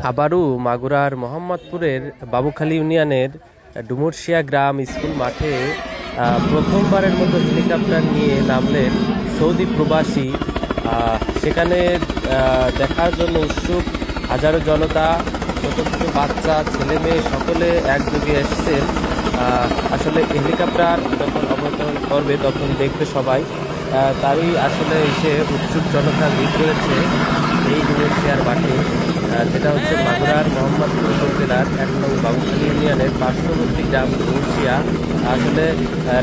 আবারও মাগুরার মোহাম্মদপুরের বাবুখালী ইউনিয়নের ডুমুরশিয়া গ্রাম স্কুল মাঠে প্রথমবারের মতো হেলিকপ্টার নিয়ে নামলেন সৌদি প্রবাসী। সেখানে দেখার জন্য উৎসুক হাজারো জনতা, ছোট ছোট বাচ্চা, ছেলে মেয়ে সকলে একযোগে এসেছেন। আসলে হেলিকপ্টার যখন অবতরণ করবে তখন দেখবে সবাই, তারই আসলে এসে উৎসুক জনতা ভিড় করেছে এই ডুমুরশিয়ার মাঠে, যেটা হচ্ছে মাগুরার মোহাম্মদপুর উপজেলার 1 নং বাবুখালী ইউনিয়নের পার্শ্ববর্তী গ্রাম ডুমুরশিয়া। আসলে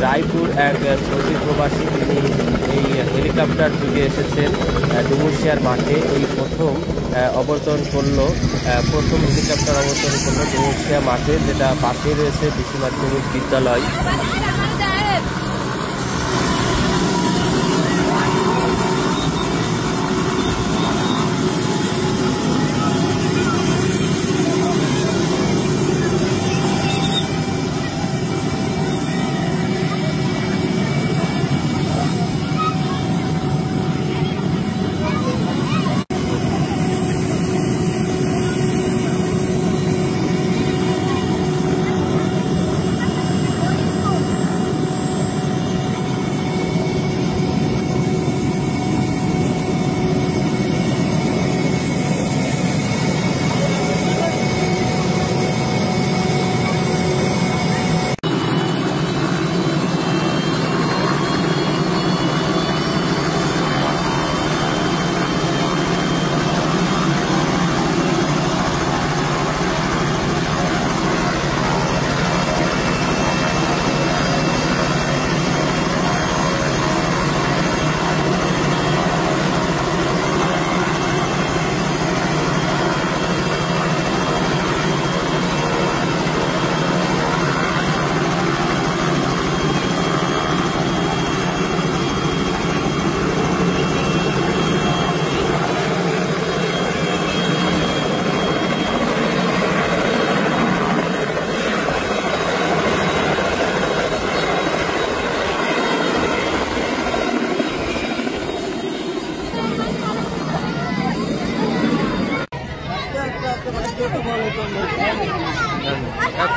রায়পুর এক সৌদি প্রবাসী তিনি এই হেলিকপ্টার যুগে এসেছেন ডুমুরশিয়ার মাঠে। এই প্রথম অবতরণ করলো, প্রথম হেলিকপ্টার অবতরণ করলো ডুমুরশিয়া মাঠে, যেটা পাশে রয়েছে বিশি মাধ্যমিক বিদ্যালয়।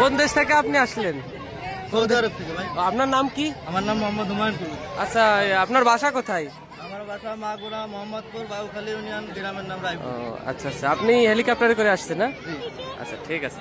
কোন দেশ থেকে আপনি আসলেন? সৌদি আরব থেকে ভাই। আপনার নাম কি? আমার নাম মোহাম্মদ হুমায়ুন। আচ্ছা, আপনার বাসা কোথায়? আমার বাসা মাগুরা, মোহাম্মদপুর, বাবুখালী ইউনিয়ন, গ্রামের নাম রায়পুর। আচ্ছা আচ্ছা, আপনি হেলিকপ্টারে করে আসছেন না? আচ্ছা, ঠিক আছে।